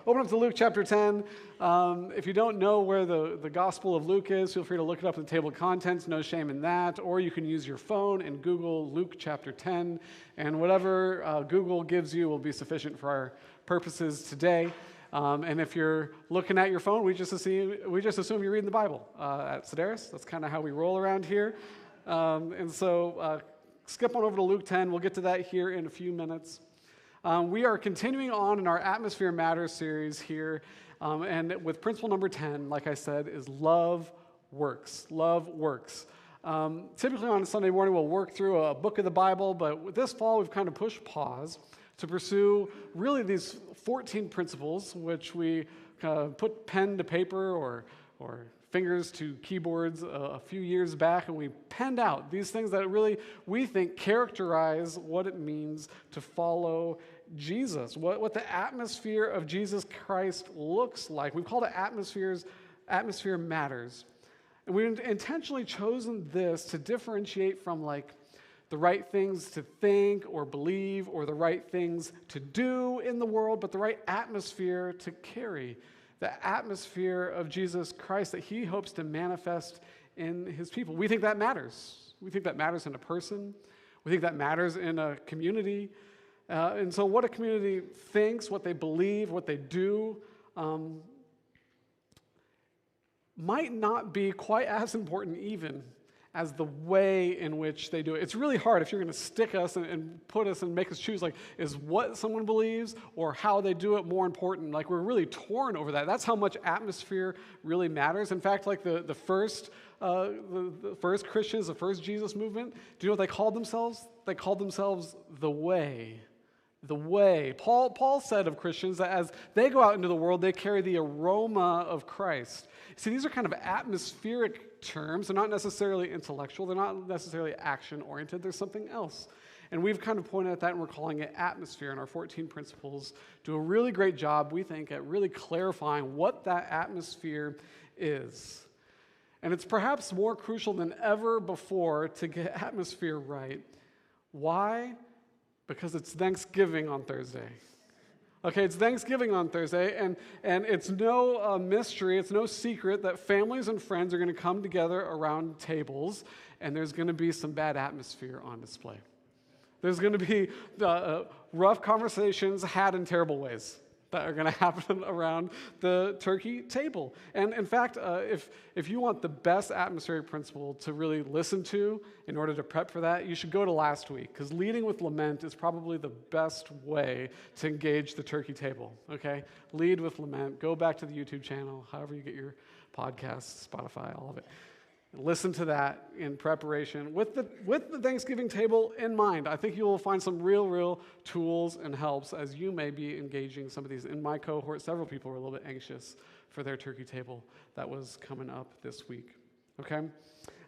open up to Luke chapter 10. If you don't know where the Gospel of Luke is, feel free to look it up in the table of contents. No shame in that. Or you can use your phone and Google Luke chapter 10. And whatever Google gives you will be sufficient for our purposes today. And if you're looking at your phone, we just assume you're reading the Bible at Sideris. That's kind of how we roll around here. And so skip on over to Luke 10. We'll get to that here in a few minutes. We are continuing on in our Atmosphere Matters series here, and with principle number 10, like I said, is love works. Love works. Typically on a Sunday morning, we'll work through a book of the Bible, but this fall we've kind of pushed pause to pursue really these 14 principles, which we put pen to paper or fingers to keyboards a few years back, and we penned out these things that really, we think, characterize what it means to follow Jesus, what the atmosphere of Jesus Christ looks like. We've called it Atmosphere Matters. And we've intentionally chosen this to differentiate from like the right things to think or believe or the right things to do in the world, but the right atmosphere to carry. The atmosphere of Jesus Christ that he hopes to manifest in his people. We think that matters. We think that matters in a person. We think that matters in a community. And so what a community thinks, what they believe, what they do, might not be quite as important even as the way in which they do it. It's really hard if you're going to stick us and put us and make us choose, like, is what someone believes or how they do it more important? Like, we're really torn over that. That's how much atmosphere really matters. In fact, like the first Christians, the first Jesus movement, do you know what they called themselves? They called themselves the Way. The Way. Paul said of Christians that as they go out into the world, they carry the aroma of Christ. See, these are kind of atmospheric terms. They're not necessarily intellectual. They're not necessarily action-oriented. There's something else. And we've kind of pointed at that, and we're calling it atmosphere. And our 14 principles do a really great job, we think, at really clarifying what that atmosphere is. And it's perhaps more crucial than ever before to get atmosphere right. Why? Because it's Thanksgiving on Thursday. Okay, it's Thanksgiving on Thursday, and it's no mystery, it's no secret that families and friends are going to come together around tables, and there's going to be some bad atmosphere on display. There's going to be rough conversations had in terrible ways that are going to happen around the turkey table. And in fact, if you want the best atmospheric principle to really listen to in order to prep for that, you should go to last week, because leading with lament is probably the best way to engage the turkey table, okay? Lead with lament. Go back to the YouTube channel, however you get your podcasts, Spotify, all of it. Listen to that in preparation with the Thanksgiving table in mind. I think you will find some real tools and helps as you may be engaging some of these. In my cohort, several people were a little bit anxious for their turkey table that was coming up this week. Okay?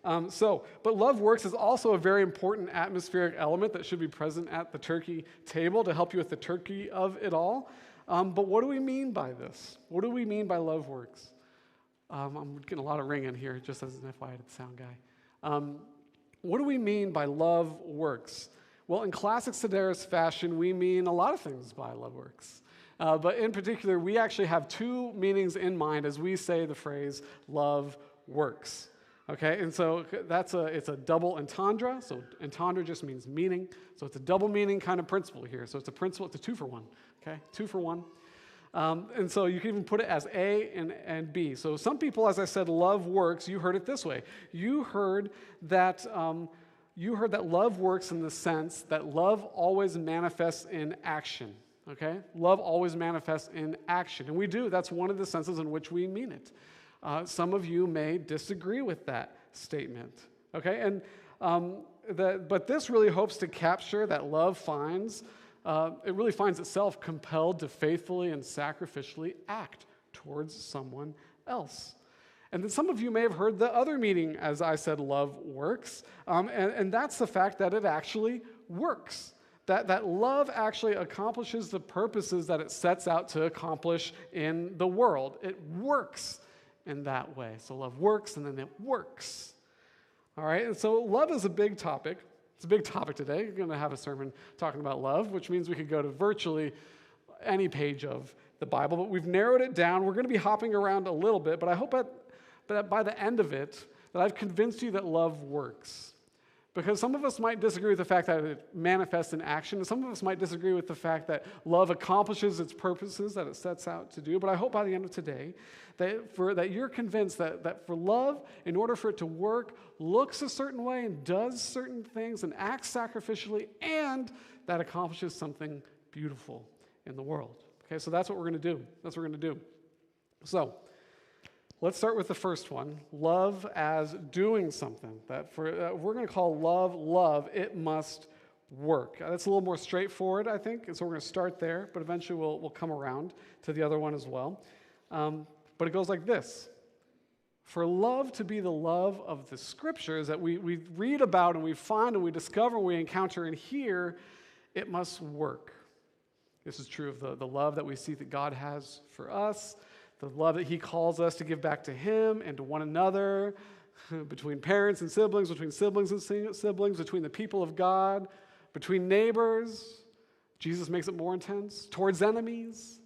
But love works is also a very important atmospheric element that should be present at the turkey table to help you with the turkey of it all. But what do we mean by this? What do we mean by love works? I'm getting a lot of ringing here, just as an FYI to the sound guy. What do we mean by love works? Well, in classic Sideris fashion, we mean a lot of things by love works. But in particular, we actually have two meanings in mind as we say the phrase love works. Okay, and so it's a double entendre. So entendre just means meaning. So it's a double meaning kind of principle here. So it's a principle, it's a 2-for-1. Okay, 2-for-1. And so you can even put it as A and B. So some people, as I said, love works. You heard it this way. You heard that love works in the sense that love always manifests in action. Okay? Love always manifests in action. And we do. That's one of the senses in which we mean it. Some of you may disagree with that statement. Okay? And but this really hopes to capture that love it really finds itself compelled to faithfully and sacrificially act towards someone else. And then some of you may have heard the other meaning, as I said, love works, and that's the fact that it actually works. That love actually accomplishes the purposes that it sets out to accomplish in the world. It works in that way. So love works, and then it works. All right, and so love is a big topic. It's a big topic today. You're going to have a sermon talking about love, which means we could go to virtually any page of the Bible, but we've narrowed it down. We're going to be hopping around a little bit, but I hope that by the end of it, that I've convinced you that love works. Because some of us might disagree with the fact that it manifests in action, and some of us might disagree with the fact that love accomplishes its purposes that it sets out to do. But I hope by the end of today that you're convinced that for love, in order for it to work, looks a certain way and does certain things and acts sacrificially, and that accomplishes something beautiful in the world. Okay, so that's what we're going to do. That's what we're going to do. So let's start with the first one, love as doing something. We're going to call love, it must work. That's a little more straightforward, I think, and so we're going to start there, but eventually we'll come around to the other one as well. But it goes like this. For love to be the love of the Scriptures that we read about and we find and we discover and we encounter and hear, it must work. This is true of the love that we see that God has for us, the love that he calls us to give back to him and to one another, between parents and siblings, between siblings and siblings, between the people of God, between neighbors. Jesus makes it more intense, towards enemies.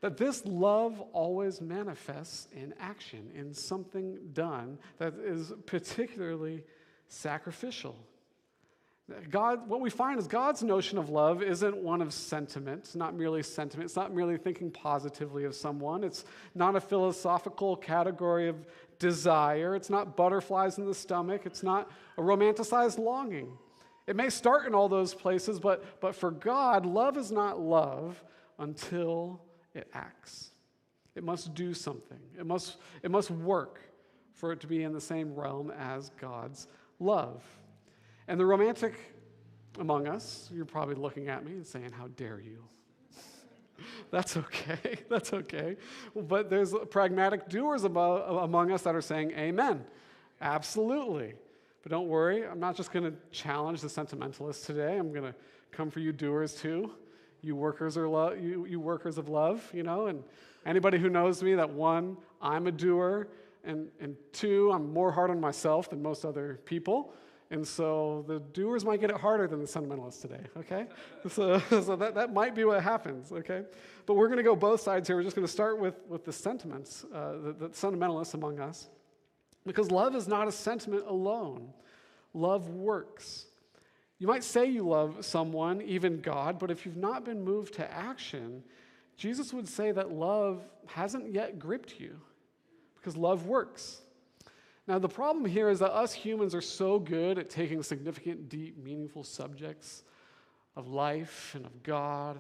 That this love always manifests in action, in something done that is particularly sacrificial. What we find is God's notion of love isn't one of sentiment. It's not merely sentiment. It's not merely thinking positively of someone. It's not a philosophical category of desire. It's not butterflies in the stomach. It's not a romanticized longing. It may start in all those places, but for God, love is not love until it acts. It must do something. It must work for it to be in the same realm as God's love. And the romantic among us, you're probably looking at me and saying, how dare you? That's okay. That's okay. But there's pragmatic doers among us that are saying, amen. Absolutely. But don't worry, I'm not just going to challenge the sentimentalists today. I'm going to come for you doers too. You workers of love, and anybody who knows me, that one, I'm a doer, and two, I'm more hard on myself than most other people. And so the doers might get it harder than the sentimentalists today, okay? So that might be what happens, okay? But we're going to go both sides here. We're just going to start with the sentiments, the sentimentalists among us. Because love is not a sentiment alone. Love works. You might say you love someone, even God, but if you've not been moved to action, Jesus would say that love hasn't yet gripped you. Because love works. Now, the problem here is that us humans are so good at taking significant, deep, meaningful subjects of life and of God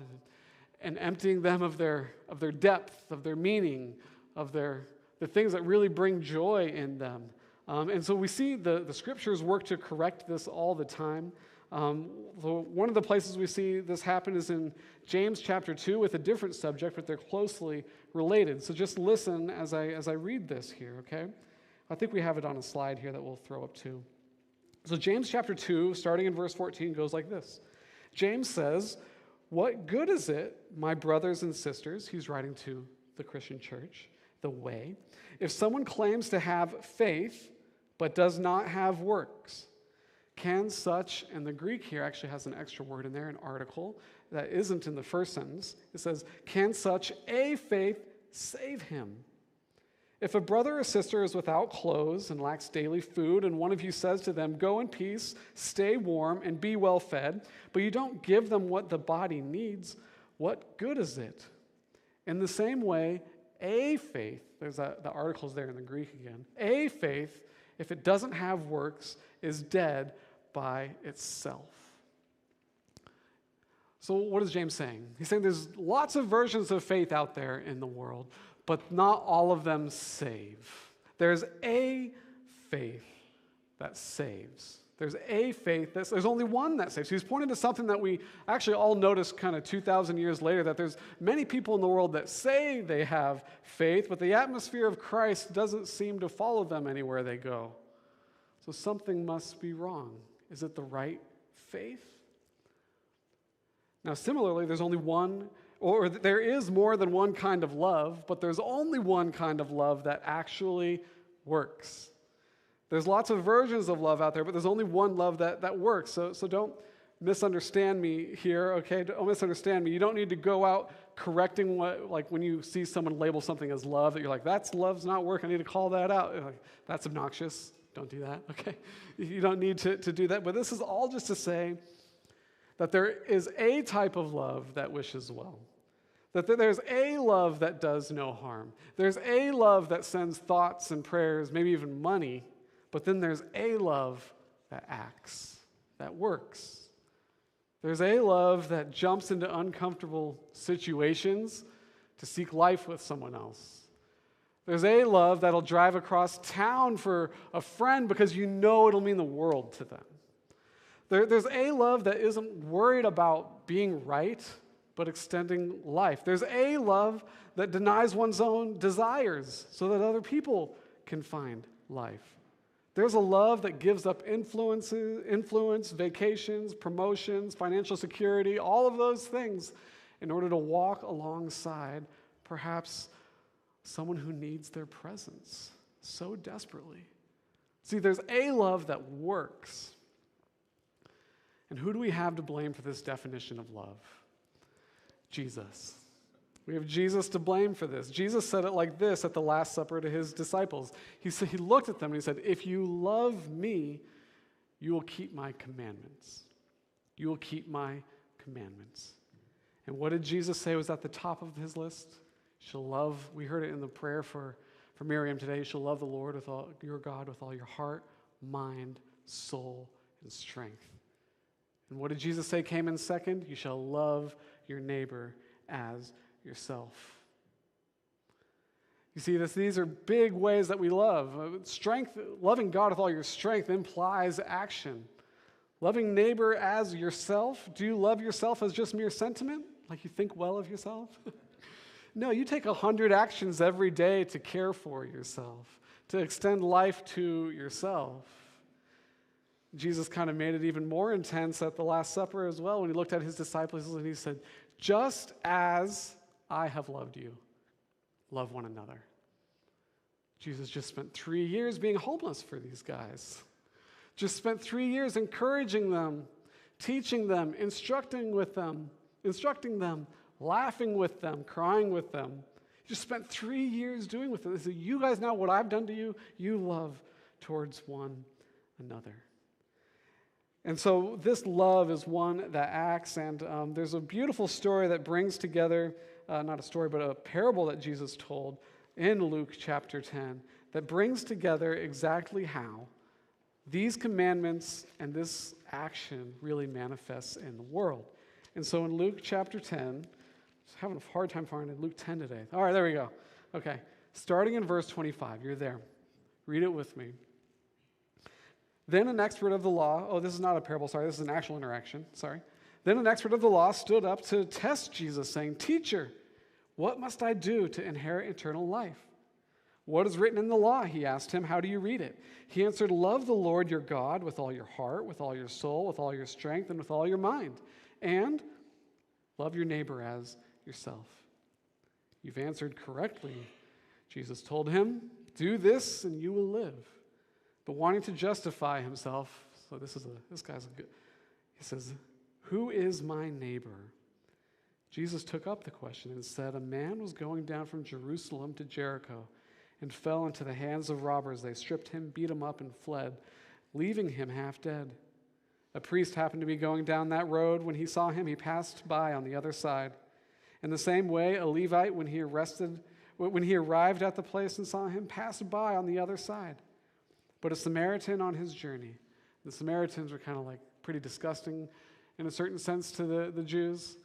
and emptying them of their depth, of their meaning, of the things that really bring joy in them. And so we see the Scriptures work to correct this all the time. One of the places we see this happen is in James chapter 2 with a different subject, but they're closely related. So just listen as I read this here, okay? I think we have it on a slide here that we'll throw up too. So James chapter 2, starting in verse 14, goes like this. James says, "What good is it, my brothers and sisters," he's writing to the Christian church, the way, "if someone claims to have faith but does not have works? Can such," and the Greek here actually has an extra word in there, an article, that isn't in the first sentence. It says, "Can such a faith save him? If a brother or sister is without clothes and lacks daily food, and one of you says to them, 'Go in peace, stay warm, and be well fed,' but you don't give them what the body needs, what good is it? In the same way, a faith," there's the articles there in the Greek again, "a faith, if it doesn't have works, is dead by itself." So what is James saying? He's saying there's lots of versions of faith out there in the world, but not all of them save. There's a faith that saves. There's a faith there's only one that saves. He's pointing to something that we actually all noticed kind of 2,000 years later, that there's many people in the world that say they have faith, but the atmosphere of Christ doesn't seem to follow them anywhere they go. So something must be wrong. Is it the right faith? Now, similarly, there's only one, or there is more than one kind of love, but there's only one kind of love that actually works. There's lots of versions of love out there, but there's only one love that works. So don't misunderstand me here, okay? Don't misunderstand me. You don't need to go out correcting like when you see someone label something as love, that you're like, that's love's not work, I need to call that out. You're like, that's obnoxious. Don't do that, okay? You don't need to do that. But this is all just to say that there is a type of love that wishes well. That there's a love that does no harm. There's a love that sends thoughts and prayers, maybe even money. But then there's a love that acts, that works. There's a love that jumps into uncomfortable situations to seek life with someone else. There's a love that'll drive across town for a friend because you know it'll mean the world to them. There's a love that isn't worried about being right, but extending life. There's a love that denies one's own desires so that other people can find life. There's a love that gives up influence, vacations, promotions, financial security, all of those things in order to walk alongside perhaps someone who needs their presence so desperately. See, there's a love that works. And who do we have to blame for this definition of love? Jesus. We have Jesus to blame for this. Jesus said it like this at the Last Supper to his disciples. He looked at them and he said, if you love me, you will keep my commandments. You will keep my commandments. And what did Jesus say was at the top of his list? You shall love, we heard it in the prayer for Miriam today, you shall love the Lord with all your God with all your heart, mind, soul, and strength. And what did Jesus say came in second? You shall love your neighbor as yourself. You see, these are big ways that we love. Strength, loving God with all your strength implies action. Loving neighbor as yourself. Do you love yourself as just mere sentiment? Like you think well of yourself? No, you take 100 actions every day to care for yourself, to extend life to yourself. Jesus kind of made it even more intense at the Last Supper as well when he looked at his disciples and he said, just as I have loved you, love one another. Jesus just spent 3 years being homeless for these guys. Just spent 3 years encouraging them, teaching them, instructing them, laughing with them, crying with them. He just spent 3 years doing with them. He said, you guys know what I've done to you, you love towards one another. And so this love is one that acts, and there's a beautiful story that brings together, not a story, but a parable that Jesus told in Luke chapter 10 that brings together exactly how these commandments and this action really manifests in the world. And so in Luke chapter 10, I'm having a hard time finding Luke 10 today. All right, there we go. Okay, starting in verse 25, you're there. Read it with me. Then an expert of the law, this is not a parable, sorry, this is an actual interaction, sorry. Then an expert of the law stood up to test Jesus, saying, Teacher, what must I do to inherit eternal life? What is written in the law? He asked him, how do you read it? He answered, love the Lord your God with all your heart, with all your soul, with all your strength, and with all your mind. And love your neighbor as yourself. You've answered correctly, Jesus told him. Do this and you will live. But wanting to justify himself, so this guy's a good, he says, who is my neighbor? Jesus took up the question and said, a man was going down from Jerusalem to Jericho and fell into the hands of robbers. They stripped him, beat him up, and fled, leaving him half dead. A priest happened to be going down that road. When he saw him, he passed by on the other side. In the same way, a Levite, when he arrived at the place and saw him, passed by on the other side. But a Samaritan on his journey, the Samaritans were kind of like pretty disgusting in a certain sense to the Jews.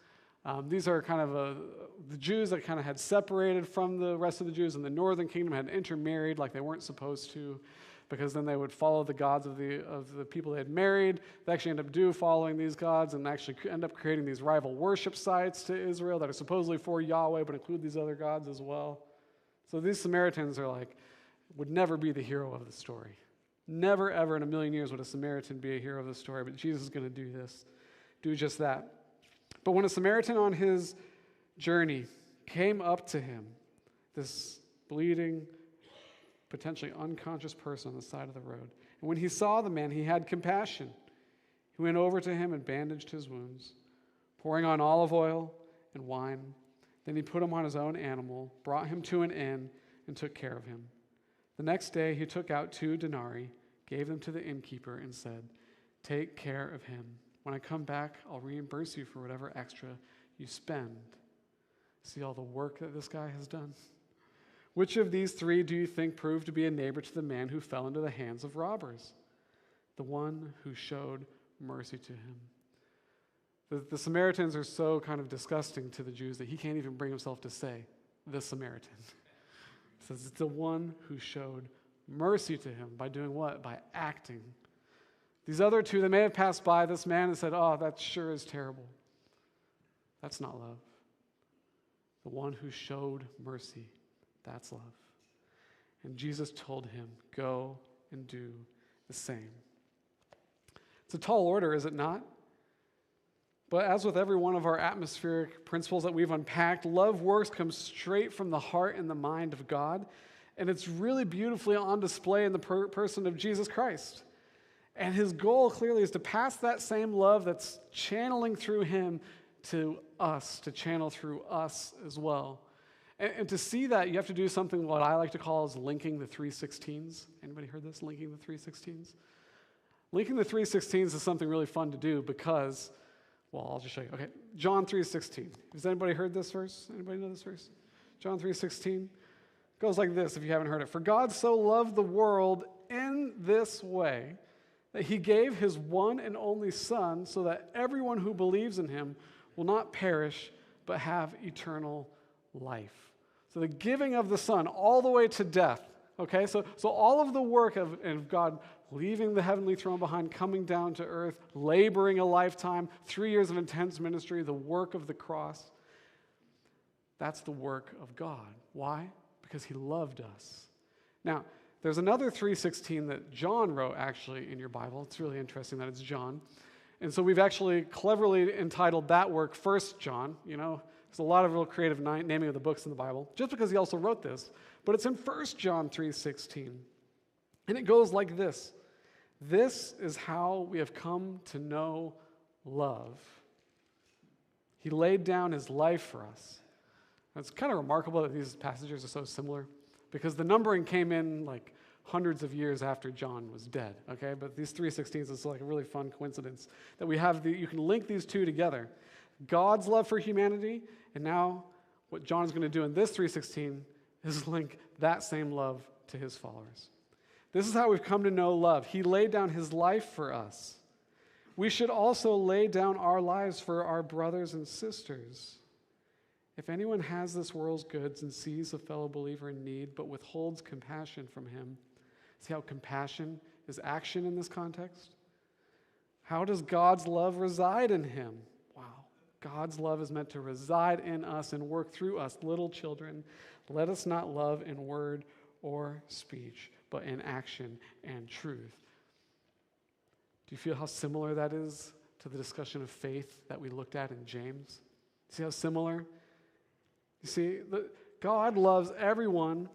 These are kind of the Jews that kind of had separated from the rest of the Jews in the northern kingdom, had intermarried like they weren't supposed to, because then they would follow the gods of the people they had married. They actually end up following these gods and actually end up creating these rival worship sites to Israel that are supposedly for Yahweh but include these other gods as well. So these Samaritans are like, would never be the hero of the story. Never, ever in a million years would a Samaritan be a hero of the story, but Jesus is going to do just that. But when a Samaritan on his journey came up to him, this bleeding, potentially unconscious person on the side of the road, and when he saw the man, he had compassion. He went over to him and bandaged his wounds, pouring on olive oil and wine. Then he put him on his own animal, brought him to an inn, and took care of him. The next day he took out 2 denarii, gave them to the innkeeper, and said, "Take care of him. When I come back, I'll reimburse you for whatever extra you spend." See all the work that this guy has done? Which of these 3 do you think proved to be a neighbor to the man who fell into the hands of robbers? The one who showed mercy to him. The Samaritans are so kind of disgusting to the Jews that he can't even bring himself to say, the Samaritan. He says it's the one who showed mercy to him by doing what? By acting. These other 2, they may have passed by this man and said, "Oh, that sure is terrible." That's not love. The one who showed mercy, that's love. And Jesus told him, "Go and do the same." It's a tall order, is it not? But as with every one of our atmospheric principles that we've unpacked, love works comes straight from the heart and the mind of God. And it's really beautifully on display in the person of Jesus Christ. And his goal clearly is to pass that same love that's channeling through him to us, to channel through us as well. And to see that, you have to do something what I like to call is linking the 3:16s. Anybody heard this, linking the 3:16s? Linking the 3:16s is something really fun to do because, well, I'll just show you. Okay, John 3:16. Has anybody heard this verse? Anybody know this verse? John 3:16 goes like this if you haven't heard it. "For God so loved the world in this way that he gave his one and only Son so that everyone who believes in him will not perish but have eternal life." So the giving of the Son all the way to death. Okay, so all of the work of God leaving the heavenly throne behind, coming down to earth, laboring a lifetime, 3 years of intense ministry, the work of the cross, that's the work of God. Why? Because he loved us. Now, there's another 3:16 that John wrote actually in your Bible. It's really interesting that it's John. And so we've actually cleverly entitled that work 1 John. You know, there's a lot of real creative naming of the books in the Bible, just because he also wrote this. But it's in 1 John 3:16. And it goes like this. "This is how we have come to know love. He laid down his life for us." Now, it's kind of remarkable that these passages are so similar because the numbering came in like hundreds of years after John was dead, okay? But these 3:16s is like a really fun coincidence that we have. You can link these 2 together. God's love for humanity, and now what John's going to do in this 3:16 is link that same love to his followers. This is how we've come to know love. He laid down his life for us. We should also lay down our lives for our brothers and sisters. If anyone has this world's goods and sees a fellow believer in need but withholds compassion from him, see how compassion is action in this context? How does God's love reside in him? Wow. God's love is meant to reside in us and work through us. Little children, let us not love in word or speech, but in action and truth. Do you feel how similar that is to the discussion of faith that we looked at in James? See how similar? You see, God loves everyone,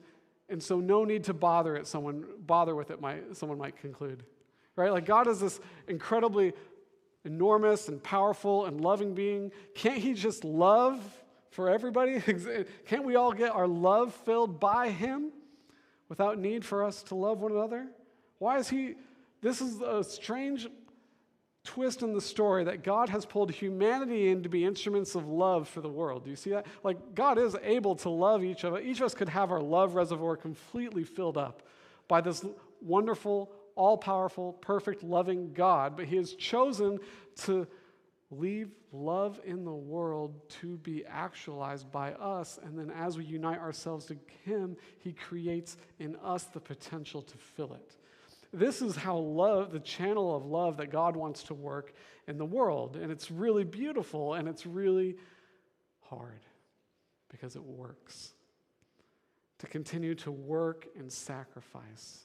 and so no need to bother with it, someone might conclude. Right? Like God is this incredibly enormous and powerful and loving being. Can't he just love for everybody? Can't we all get our love filled by him without need for us to love one another? Why is he? This is a strange twist in the story that God has pulled humanity in to be instruments of love for the world. Do you see that? Like God is able to love each of us. Each of us could have our love reservoir completely filled up by this wonderful, all-powerful, perfect, loving God, but he has chosen to leave love in the world to be actualized by us, and then as we unite ourselves to him, he creates in us the potential to fill it. This is how love, the channel of love that God wants to work in the world, and it's really beautiful, and it's really hard because it works. To continue to work and sacrifice.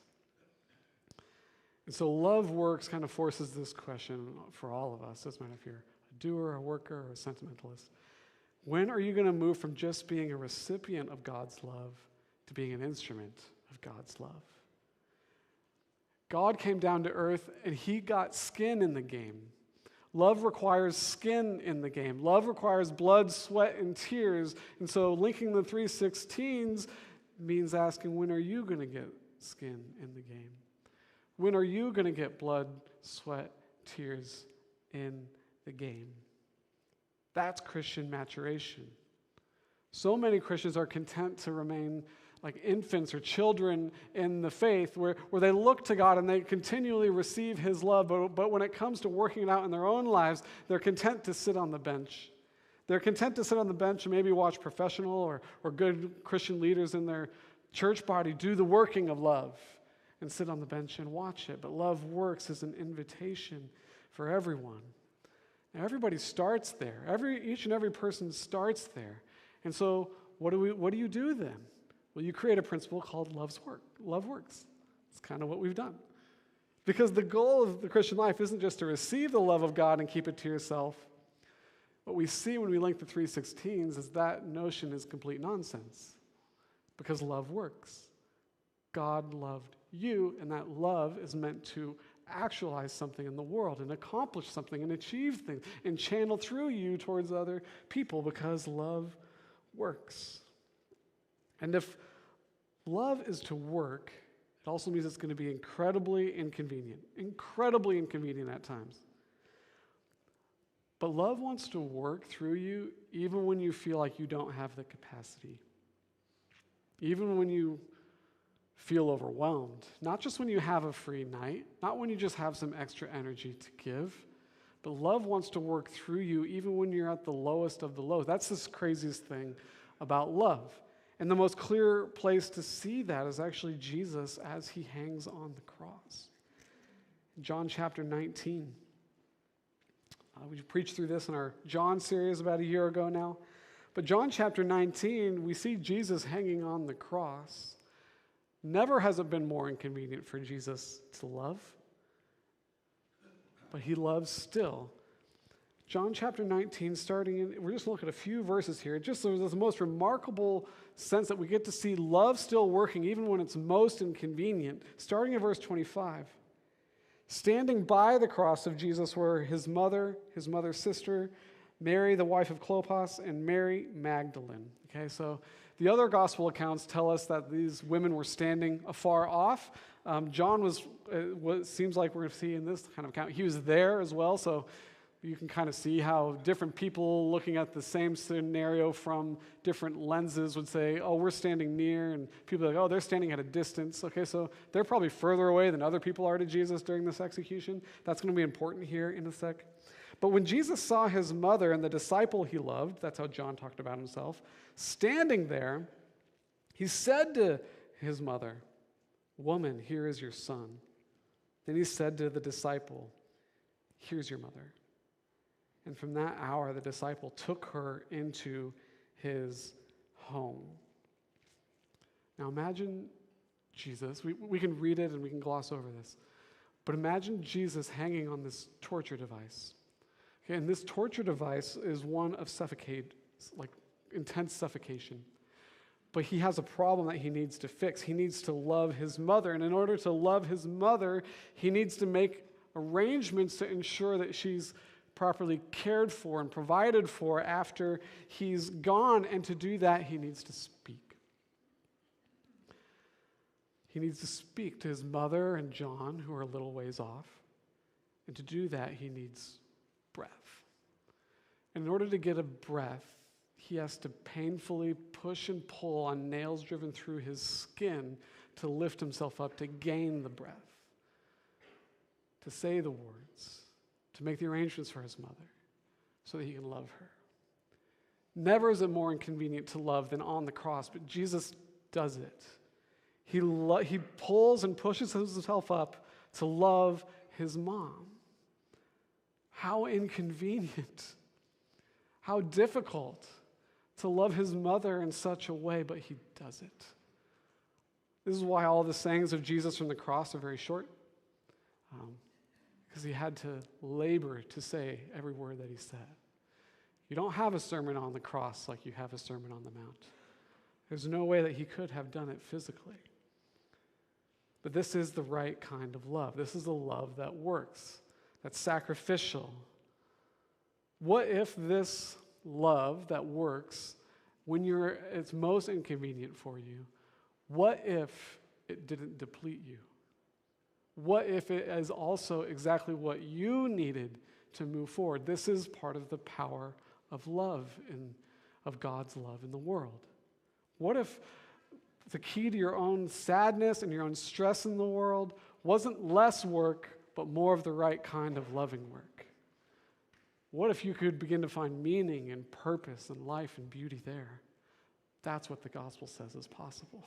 And so love works kind of forces this question for all of us. Doesn't matter if you're a doer, a worker, or a sentimentalist. When are you going to move from just being a recipient of God's love to being an instrument of God's love? God came down to earth and he got skin in the game. Love requires skin in the game. Love requires blood, sweat, and tears. And so linking the 3:16s means asking, when are you going to get skin in the game? When are you going to get blood, sweat, tears in the game? That's Christian maturation. So many Christians are content to remain like infants or children in the faith where they look to God and they continually receive his love, but when it comes to working it out in their own lives, they're content to sit on the bench. They're content to sit on the bench and maybe watch professional or good Christian leaders in their church body do the working of love and sit on the bench and watch it. But love works as an invitation for everyone. Now, everybody starts there. Each and every person starts there. And so what do you do then? Well, you create a principle called love works. It's kind of what we've done. Because the goal of the Christian life isn't just to receive the love of God and keep it to yourself. What we see when we link the 3:16s is that notion is complete nonsense. Because love works. God loved you, and that love is meant to actualize something in the world and accomplish something and achieve things and channel through you towards other people because love works. And if love is to work, it also means it's going to be incredibly inconvenient at times. But love wants to work through you even when you feel like you don't have the capacity. Even when you feel overwhelmed. Not just when you have a free night, not when you just have some extra energy to give, but love wants to work through you even when you're at the lowest of the low. That's the craziest thing about love. And the most clear place to see that is actually Jesus as he hangs on the cross. John chapter 19. We preached through this in our John series about a year ago now. But John chapter 19, we see Jesus hanging on the cross. Never has it been more inconvenient for Jesus to love. But he loves still. John chapter 19, we're just looking at a few verses here. There's the most remarkable sense that we get to see love still working even when it's most inconvenient. Starting in verse 25. Standing by the cross of Jesus were his mother's sister, Mary, the wife of Clopas, and Mary Magdalene. Okay, so the other gospel accounts tell us that these women were standing afar off. John was what seems like we're going to see in this kind of account. He was there as well, so you can kind of see how different people looking at the same scenario from different lenses would say, oh, we're standing near, and people are like, oh, they're standing at a distance. Okay, so they're probably further away than other people are to Jesus during this execution. That's going to be important here in a sec. But when Jesus saw his mother and the disciple he loved, that's how John talked about himself, standing there, he said to his mother, "Woman, here is your son." Then he said to the disciple, "Here's your mother." And from that hour, the disciple took her into his home. Now imagine Jesus. We can read it and we can gloss over this. But imagine Jesus hanging on this torture device. Okay, and this torture device is one of intense suffocation. But he has a problem that he needs to fix. He needs to love his mother. And in order to love his mother, he needs to make arrangements to ensure that she's properly cared for and provided for after he's gone. And to do that, he needs to speak. He needs to speak to his mother and John, who are a little ways off. And to do that, he needs breath. And in order to get a breath, he has to painfully push and pull on nails driven through his skin to lift himself up, to gain the breath, to say the words, to make the arrangements for his mother so that he can love her. Never is it more inconvenient to love than on the cross, but Jesus does it. He pulls and pushes himself up to love his mom. How inconvenient, how difficult to love his mother in such a way, but he does it. This is why all the sayings of Jesus from the cross are very short, because he had to labor to say every word that he said. You don't have a sermon on the cross like you have a sermon on the mount. There's no way that he could have done it physically. But this is the right kind of love. This is a love that works, that's sacrificial, What if this love that works when it's most inconvenient for you, what if it didn't deplete you? What if it is also exactly what you needed to move forward? This is part of the power of love and of God's love in the world. What if the key to your own sadness and your own stress in the world wasn't less work, but more of the right kind of loving work? What if you could begin to find meaning and purpose and life and beauty there? That's what the gospel says is possible.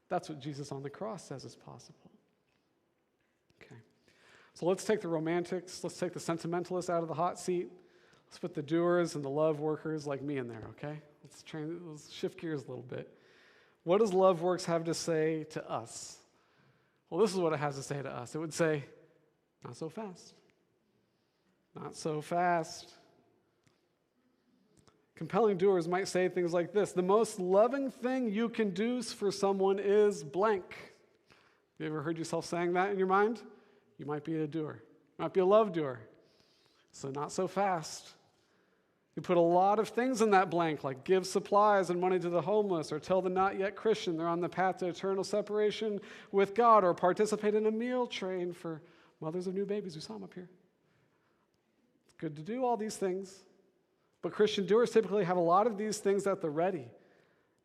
That's what Jesus on the cross says is possible. Okay. So let's take the romantics, let's take the sentimentalists out of the hot seat. Let's put the doers and the love workers like me in there, okay? Let's shift gears a little bit. What does Love Works have to say to us? Well, this is what it has to say to us. It would say, not so fast. Not so fast. Compelling doers might say things like this: the most loving thing you can do for someone is blank. You ever heard yourself saying that in your mind? You might be a doer. You might be a love doer. So not so fast. You put a lot of things in that blank, like give supplies and money to the homeless, or tell the not yet Christian they're on the path to eternal separation with God, or participate in a meal train for mothers of new babies. We saw them up here. It's good to do all these things. But Christian doers typically have a lot of these things at the ready.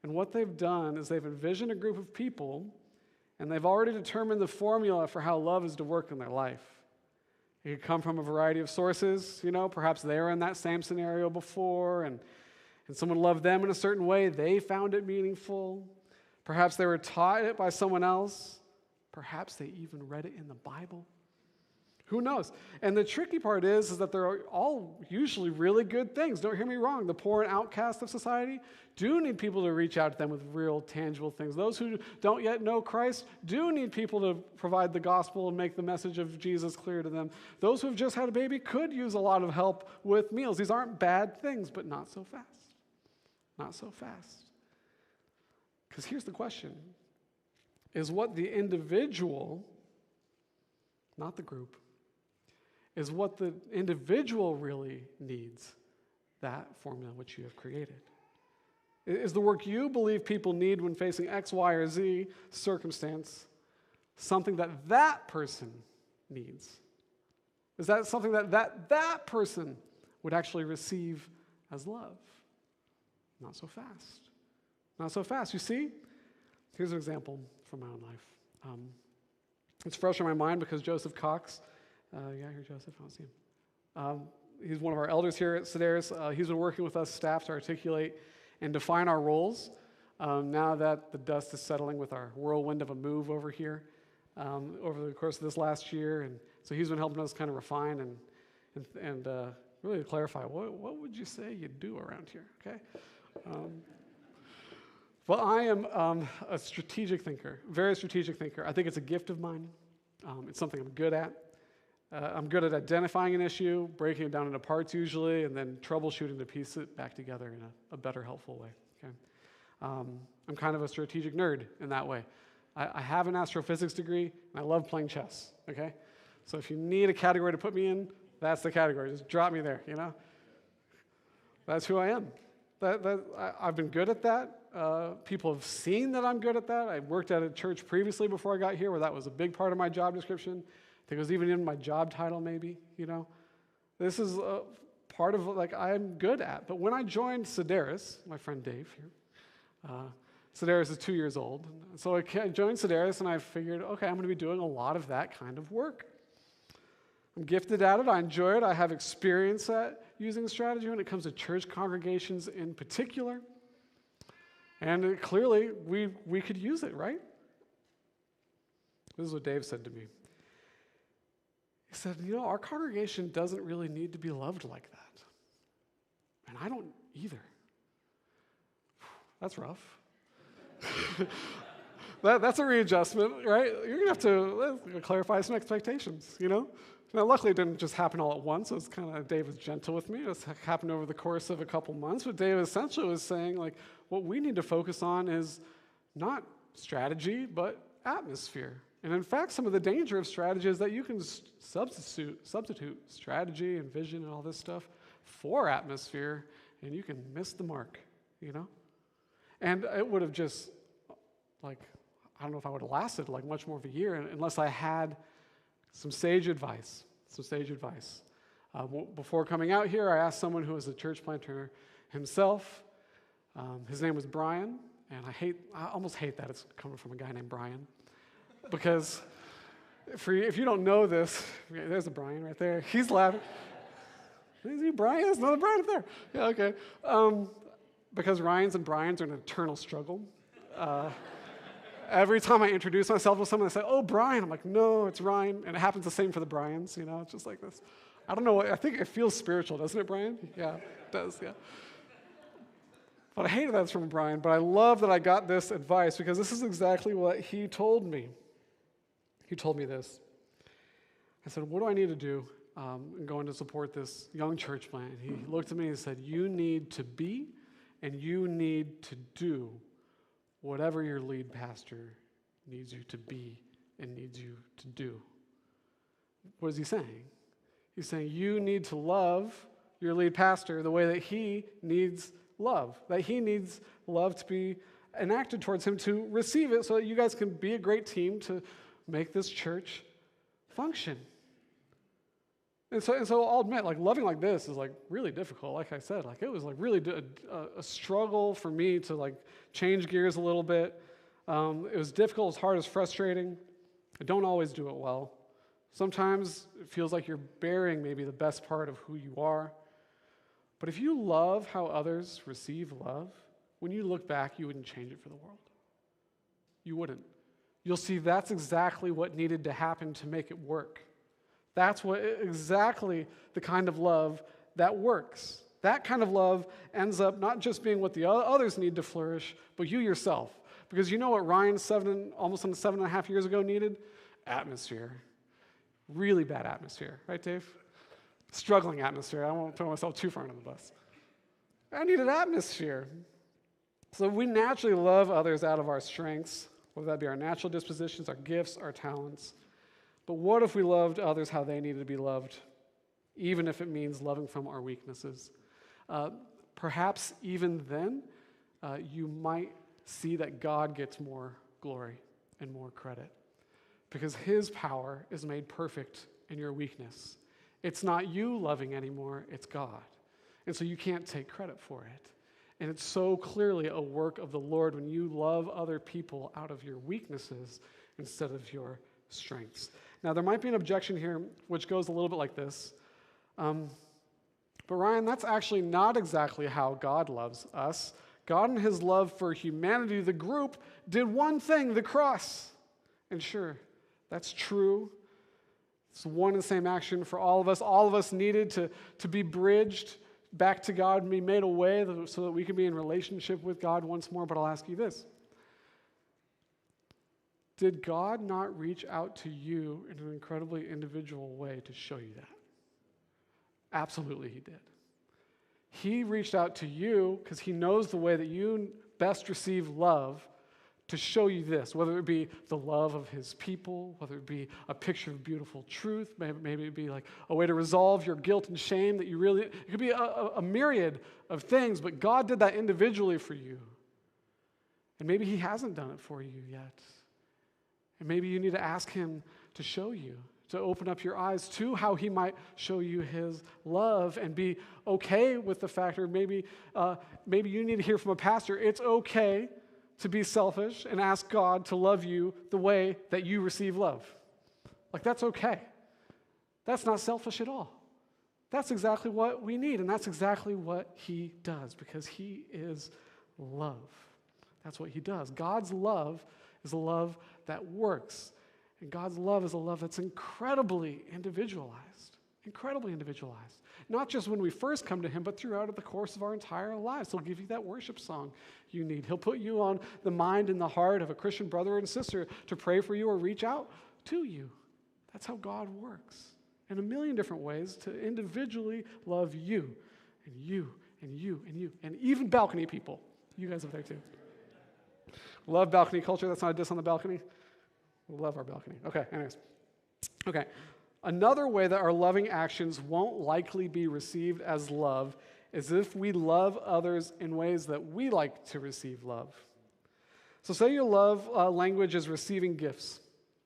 And what they've done is they've envisioned a group of people, and they've already determined the formula for how love is to work in their life. It could come from a variety of sources. Perhaps they were in that same scenario before, and someone loved them in a certain way. They found it meaningful. Perhaps they were taught it by someone else. Perhaps they even read it in the Bible. Who knows? And the tricky part is that they're all usually really good things. Don't hear me wrong. The poor and outcast of society do need people to reach out to them with real, tangible things. Those who don't yet know Christ do need people to provide the gospel and make the message of Jesus clear to them. Those who have just had a baby could use a lot of help with meals. These aren't bad things, but not so fast. Not so fast. Because here's the question. Is what the individual, not the group, is what the individual really needs, that formula which you have created? Is the work you believe people need when facing X, Y, or Z circumstance something that person needs? Is that something that person would actually receive as love? Not so fast. Not so fast. You see? Here's an example from my own life. It's fresh in my mind because Joseph Cox, here's Joseph, I don't see him. He's one of our elders here at Sideris. He's been working with us staff to articulate and define our roles now that the dust is settling with our whirlwind of a move over here over the course of this last year. And so he's been helping us kind of refine and really clarify, what would you say you do around here, okay? Well, I am a strategic thinker, very strategic thinker. I think it's a gift of mine. It's something I'm good at. I'm good at identifying an issue, breaking it down into parts usually, and then troubleshooting to piece it back together in a better, helpful way. Okay? I'm kind of a strategic nerd in that way. I have an astrophysics degree, and I love playing chess. Okay, so if you need a category to put me in, that's the category. Just drop me there. That's who I am. I've been good at that. People have seen that I'm good at that. I worked at a church previously before I got here where that was a big part of my job description. I think it was even in my job title maybe, This is a part of I'm good at. But when I joined Sideris, my friend Dave here, Sideris is 2 years old. So I joined Sideris and I figured, okay, I'm going to be doing a lot of that kind of work. I'm gifted at it. I enjoy it. I have experience at using strategy when it comes to church congregations in particular. And clearly, we could use it, right? This is what Dave said to me. He said, our congregation doesn't really need to be loved like that. And I don't either. That's rough. That's a readjustment, right? You're going to have to clarify some expectations, Now, luckily, it didn't just happen all at once. It was kind of, Dave was gentle with me. It happened over the course of a couple months. But Dave essentially was saying, what we need to focus on is not strategy, but atmosphere. And in fact, some of the danger of strategy is that you can substitute strategy and vision and all this stuff for atmosphere, and you can miss the mark, And it would have just, I don't know if I would have lasted much more of a year unless I had some sage advice. Before coming out here, I asked someone who was a church planter himself. His name was Brian, and I almost hate that it's coming from a guy named Brian, because if you don't know this, there's a Brian right there. He's laughing. Is he Brian? There's another Brian up there. Yeah, okay. Because Ryans and Brians are an eternal struggle. Every time I introduce myself to someone, they say, "Oh, Brian." I'm like, "No, it's Ryan." And it happens the same for the Bryans, it's just like this. I don't know, I think it feels spiritual, doesn't it, Brian? Yeah, it does, yeah. But I hated that it's from Brian, but I love that I got this advice, because this is exactly what he told me. He told me this. I said, "What do I need to do in going to support this young church plant?" He looked at me and said, "You need to be and you need to do whatever your lead pastor needs you to be and needs you to do." What is he saying? He's saying you need to love your lead pastor the way that he needs love, that he needs love to be enacted towards him, to receive it so that you guys can be a great team to make this church function. And so I'll admit, loving like this is really difficult. Like I said, it was really a struggle for me to change gears a little bit. It was difficult, it was hard, it was frustrating. I don't always do it well. Sometimes it feels like you're burying maybe the best part of who you are. But if you love how others receive love, when you look back, you wouldn't change it for the world. You wouldn't. You'll see that's exactly what needed to happen to make it work. That's exactly the kind of love that works. That kind of love ends up not just being what the others need to flourish, but you yourself. Because you know what Ryan almost 7.5 years ago needed? Atmosphere. Really bad atmosphere. Right, Dave? Struggling atmosphere. I won't put myself too far under the bus. I needed atmosphere. So we naturally love others out of our strengths, whether that be our natural dispositions, our gifts, our talents. But what if we loved others how they needed to be loved, even if it means loving from our weaknesses? Perhaps even then, you might see that God gets more glory and more credit, because his power is made perfect in your weakness. It's not you loving anymore, it's God. And so you can't take credit for it. And it's so clearly a work of the Lord when you love other people out of your weaknesses instead of your strengths. Now, there might be an objection here which goes a little bit like this. But Ryan, that's actually not exactly how God loves us. God, in his love for humanity, the group, did one thing, the cross. And sure, that's true. It's one and the same action for all of us. All of us needed to be bridged back to God and be made a way so that we can be in relationship with God once more. But I'll ask you this. Did God not reach out to you in an incredibly individual way to show you that? Absolutely, he did. He reached out to you because he knows the way that you best receive love, to show you this, whether it be the love of his people, whether it be a picture of beautiful truth, maybe it be a way to resolve your guilt and shame that it could be a myriad of things, but God did that individually for you. And maybe he hasn't done it for you yet. And maybe you need to ask him to show you, to open up your eyes to how he might show you his love, and be okay with the fact, or maybe you need to hear from a pastor, it's okay to be selfish and ask God to love you the way that you receive love. That's okay. That's not selfish at all. That's exactly what we need, and that's exactly what he does, because he is love. That's what he does. God's love is a love that works, and God's love is a love that's incredibly individualized. Incredibly individualized. Not just when we first come to him, but throughout the course of our entire lives. He'll give you that worship song you need. He'll put you on the mind and the heart of a Christian brother and sister to pray for you or reach out to you. That's how God works. In a million different ways to individually love you and you and you and you, and even balcony people. You guys up there too. Love balcony culture. That's not a diss on the balcony. We love our balcony. Okay, anyways. Okay. Another way that our loving actions won't likely be received as love is if we love others in ways that we like to receive love. So say your love language is receiving gifts.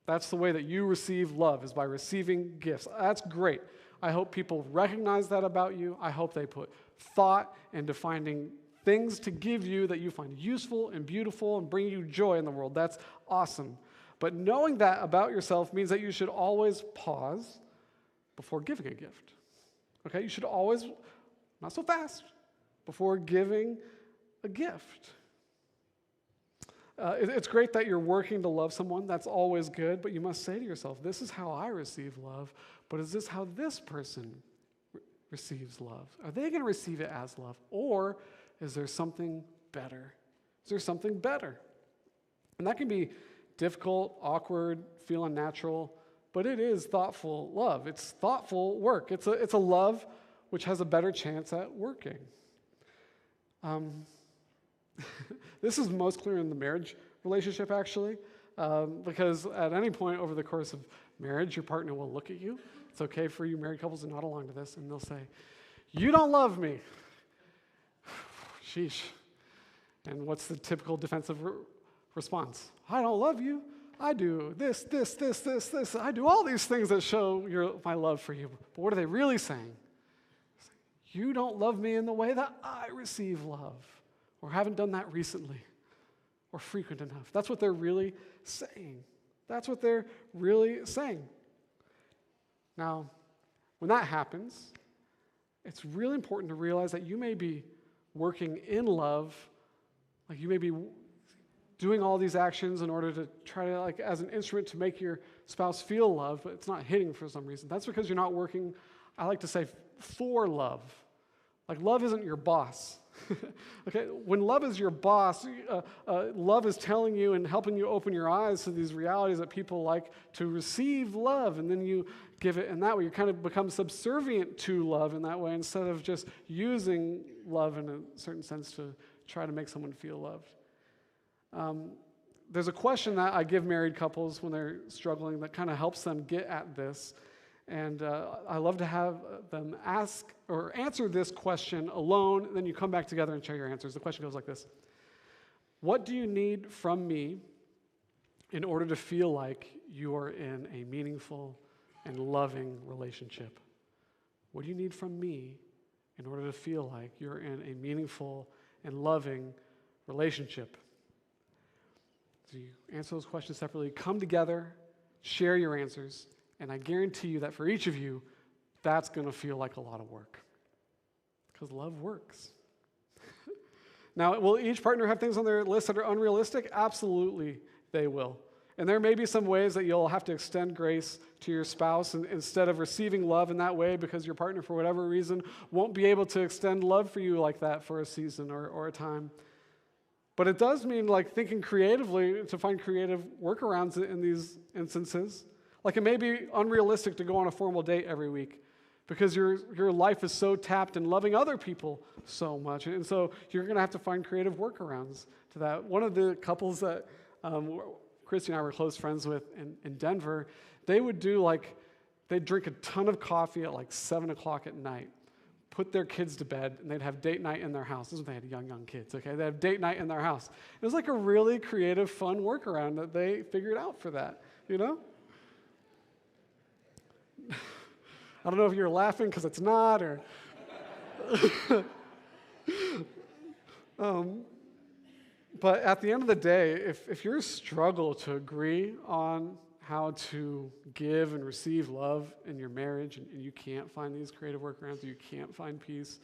That's the way that you receive love, is by receiving gifts. That's great. I hope people recognize that about you. I hope they put thought into finding things to give you that you find useful and beautiful and bring you joy in the world. That's awesome. But knowing that about yourself means that you should always pause before giving a gift. Okay? You should always, not so fast, before giving a gift. It's great that you're working to love someone. That's always good. But you must say to yourself, this is how I receive love, but is this how this person receives love? Are they going to receive it as love? Or is there something better? Is there something better? And that can be difficult, awkward, feel unnatural, but it is thoughtful love. It's thoughtful work. It's a love which has a better chance at working. This is most clear in the marriage relationship, actually, because at any point over the course of marriage, your partner will look at you. It's okay for you married couples to nod along to this, and they'll say, "You don't love me." Sheesh. And what's the typical defensive response? "I don't love you. I do this. I do all these things that show my love for you." But what are they really saying? You don't love me in the way that I receive love, or haven't done that recently, or frequent enough. That's what they're really saying. That's what they're really saying. Now, when that happens, it's really important to realize that you may be working in love, like you may be doing all these actions in order to try to, like, as an instrument to make your spouse feel love, but it's not hitting for some reason. That's because you're not working, I like to say, for love. Like, love isn't your boss. Okay, when love is your boss, love is telling you and helping you open your eyes to these realities that people like to receive love, and then you give it in that way. You kind of become subservient to love in that way instead of just using love in a certain sense to try to make someone feel loved. There's a question that I give married couples when they're struggling that kind of helps them get at this. And I love to have them ask or answer this question alone, then you come back together and share your answers. The question goes like this: what do you need from me in order to feel like you are in a meaningful and loving relationship? What do you need from me in order to feel like you're in a meaningful and loving relationship? So you answer those questions separately, come together, share your answers, and I guarantee you that for each of you, that's going to feel like a lot of work. Because love works. Now, will each partner have things on their list that are unrealistic? Absolutely, they will. And there may be some ways that you'll have to extend grace to your spouse instead of receiving love in that way because your partner, for whatever reason, won't be able to extend love for you like that for a season or a time. But it does mean, like, thinking creatively to find creative workarounds in these instances. Like, it may be unrealistic to go on a formal date every week because your life is so tapped in loving other people so much. And so you're going to have to find creative workarounds to that. One of the couples that Christy and I were close friends with in Denver, they would do, like, they'd drink a ton of coffee at like 7 o'clock at night, put their kids to bed, and they'd have date night in their house. This is when they had young kids, okay? They'd have date night in their house. It was like a really creative, fun workaround that they figured out for that, you know? I don't know if you're laughing because it's not, or... But at the end of the day, if you struggle to agree on how to give and receive love in your marriage, and you can't find these creative workarounds, you can't find peace,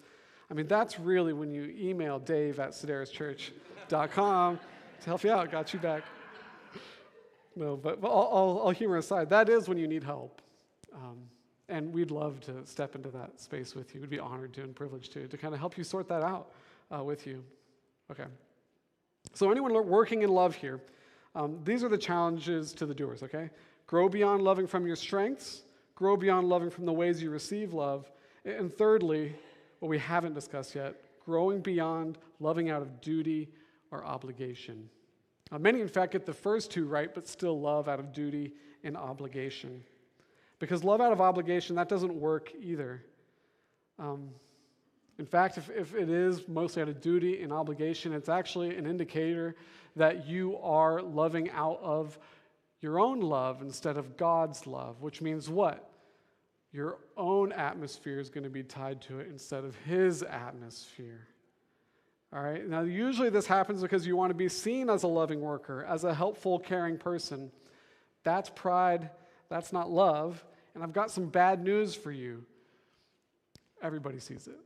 I mean, that's really when you email dave@siderischurch.com to help you out. Got you back. No, but all humor aside, that is when you need help. And we'd love to step into that space with you. We'd be honored to and privileged to kind of help you sort that out with you. Okay. So anyone working in love here, these are the challenges to the doers, okay? Grow beyond loving from your strengths. Grow beyond loving from the ways you receive love. And thirdly, what we haven't discussed yet, growing beyond loving out of duty or obligation. Many, in fact, get the first two right, but still love out of duty and obligation. Because love out of obligation, that doesn't work either. In fact, if it is mostly out of duty and obligation, it's actually an indicator that you are loving out of your own love instead of God's love, which means what? Your own atmosphere is going to be tied to it instead of His atmosphere. All right? Now, usually this happens because you want to be seen as a loving worker, as a helpful, caring person. That's pride. That's not love. And I've got some bad news for you. Everybody sees it.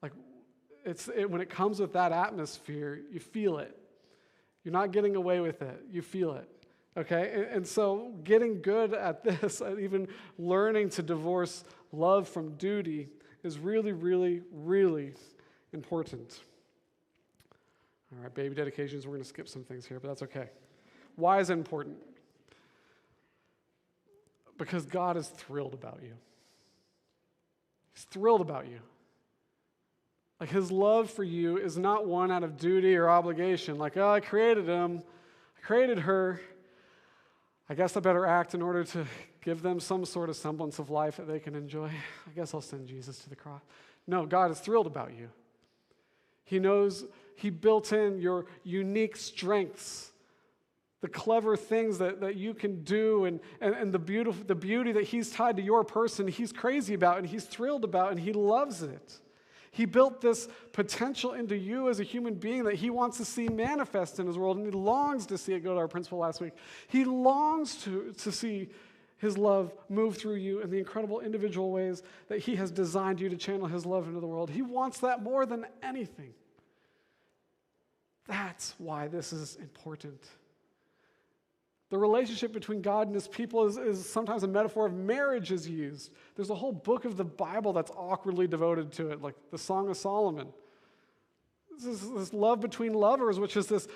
Like, when it comes with that atmosphere, you feel it. You're not getting away with it. You feel it. Okay? And so getting good at this, even learning to divorce love from duty, is really, really, really important. All right, baby dedications, we're going to skip some things here, but that's okay. Why is it important? Because God is thrilled about you. He's thrilled about you. Like, His love for you is not one out of duty or obligation. Like, oh, I created him. I created her. I guess I better act in order to give them some sort of semblance of life that they can enjoy. I guess I'll send Jesus to the cross. No, God is thrilled about you. He knows He built in your unique strengths, the clever things that you can do, and the beauty that He's tied to your person, He's crazy about, and He's thrilled about, and He loves it. He built this potential into you as a human being that He wants to see manifest in His world, and He longs to see it. Go to our principle last week. He longs to see His love move through you in the incredible individual ways that He has designed you to channel His love into the world. He wants that more than anything. That's why this is important. The relationship between God and His people is sometimes a metaphor of marriage is used. There's a whole book of the Bible that's awkwardly devoted to it, like the Song of Solomon. This love between lovers, which is this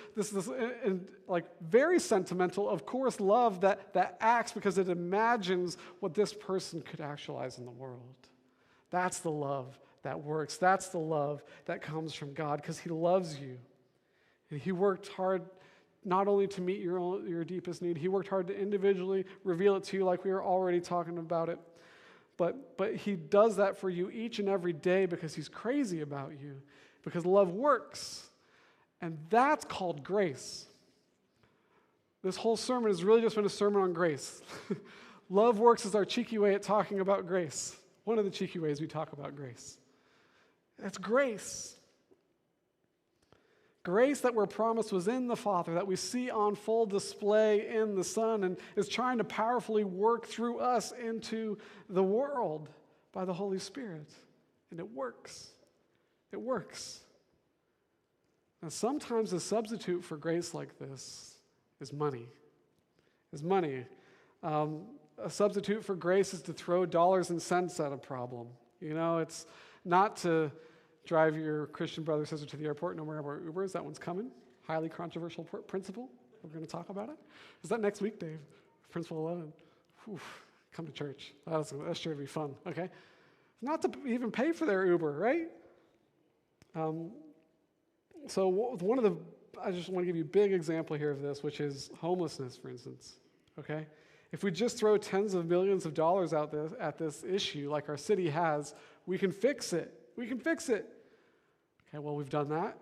like very sentimental, of course, love that acts because it imagines what this person could actualize in the world. That's the love that works. That's the love that comes from God because He loves you. And He worked hard not only to meet your deepest need, He worked hard to individually reveal it to you like we were already talking about it. But He does that for you each and every day because He's crazy about you, because love works. And that's called grace. This whole sermon has really just been a sermon on grace. Love works is our cheeky way at talking about grace. One of the cheeky ways we talk about grace. That's grace. Grace that we're promised was in the Father, that we see on full display in the Son, and is trying to powerfully work through us into the world by the Holy Spirit. And it works. It works. Now, sometimes a substitute for grace like this is money. A substitute for grace is to throw dollars and cents at a problem. You know, it's not to drive your Christian brother or sister to the airport, no matter where Uber is. That one's coming. Highly controversial principle. We're going to talk about it. Is that next week, Dave? Principle 11. Whew, come to church. That's sure to be fun, okay? Not to even pay for their Uber, right? So one of the, I just want to give you a big example here of this, which is homelessness, for instance, okay? If we just throw tens of millions of dollars out at this issue like our city has, we can fix it. We can fix it. Okay, well, we've done that,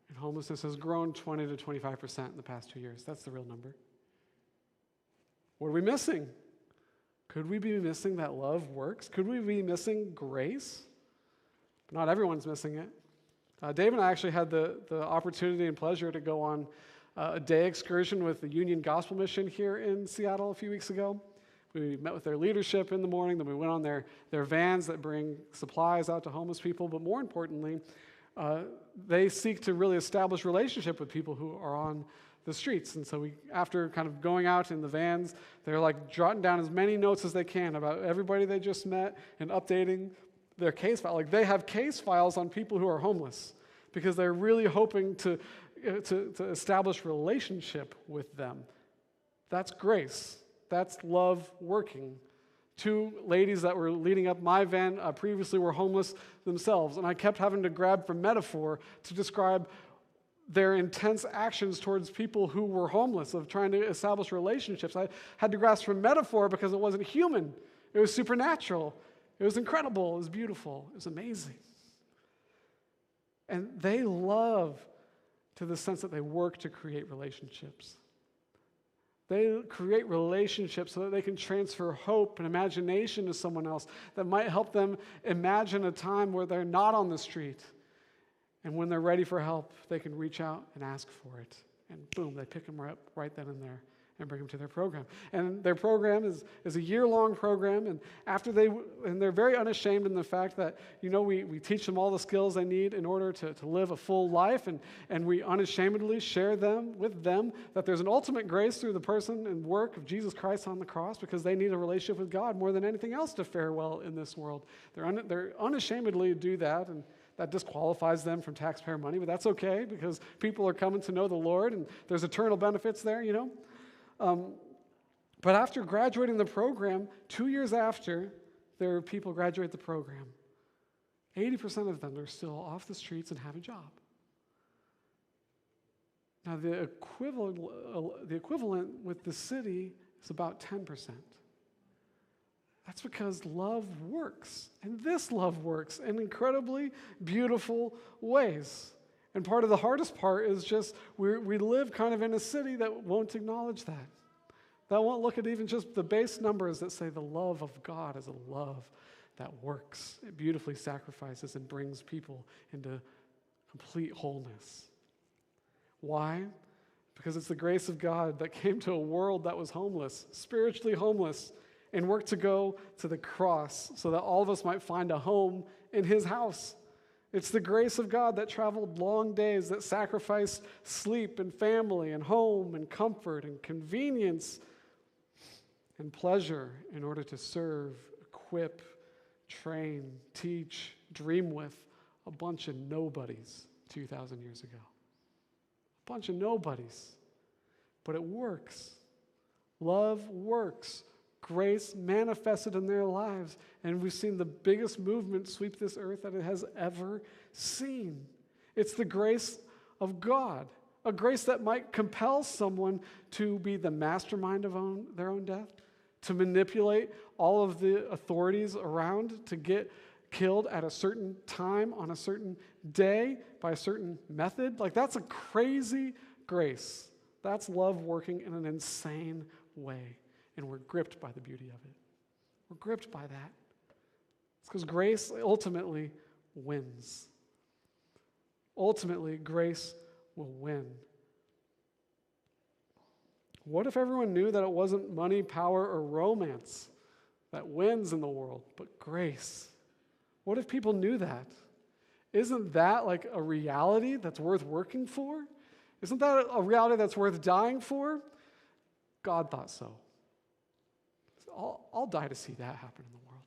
and homelessness has grown 20 to 25% in the past 2 years. That's the real number. What are we missing? Could we be missing that love works? Could we be missing grace? Not everyone's missing it. Dave and I actually had the opportunity and pleasure to go on a day excursion with the Union Gospel Mission here in Seattle a few weeks ago. We met with their leadership in the morning, then we went on their vans that bring supplies out to homeless people, but more importantly, they seek to really establish relationship with people who are on the streets. And so after kind of going out in the vans, they're like jotting down as many notes as they can about everybody they just met and updating their case file. Like, they have case files on people who are homeless because they're really hoping to establish relationship with them. That's grace. That's love working. 2 ladies that were leading up my van previously were homeless themselves, and I kept having to grab from metaphor to describe their intense actions towards people who were homeless, of trying to establish relationships. I had to grasp from metaphor because it wasn't human. It was supernatural. It was incredible. It was beautiful. It was amazing. And they love to the sense that they work to create relationships. They create relationships so that they can transfer hope and imagination to someone else that might help them imagine a time where they're not on the street. And when they're ready for help, they can reach out and ask for it. And boom, they pick them up right then and there and bring them to their program. And their program is a year-long program. And they're very unashamed in the fact that, we teach them all the skills they need in order to live a full life. And we unashamedly share with them that there's an ultimate grace through the person and work of Jesus Christ on the cross, because they need a relationship with God more than anything else to fare well in this world. They're unashamedly do that, and that disqualifies them from taxpayer money, but that's okay because people are coming to know the Lord, and there's eternal benefits there, But after graduating the program, 2 years after their people graduate the program, 80% of them are still off the streets and have a job. Now, the equivalent with the city is about 10%. That's because love works, and this love works in incredibly beautiful ways. And part of the hardest part is just we live kind of in a city that won't acknowledge that. That won't look at even just the base numbers that say the love of God is a love that works. It beautifully sacrifices and brings people into complete wholeness. Why? Because it's the grace of God that came to a world that was homeless, spiritually homeless, and worked to go to the cross so that all of us might find a home in his house. It's the grace of God that traveled long days, that sacrificed sleep and family and home and comfort and convenience and pleasure in order to serve, equip, train, teach, dream with a bunch of nobodies 2,000 years ago. A bunch of nobodies. But it works. Love works. Grace manifested in their lives. And we've seen the biggest movement sweep this earth that it has ever seen. It's the grace of God. A grace that might compel someone to be the mastermind of their own death, to manipulate all of the authorities around to get killed at a certain time on a certain day by a certain method. Like, that's a crazy grace. That's love working in an insane way. And we're gripped by the beauty of it. We're gripped by that. It's because grace ultimately wins. Ultimately, grace will win. What if everyone knew that it wasn't money, power, or romance that wins in the world, but grace? What if people knew that? Isn't that like a reality that's worth working for? Isn't that a reality that's worth dying for? God thought so. I'll die to see that happen in the world.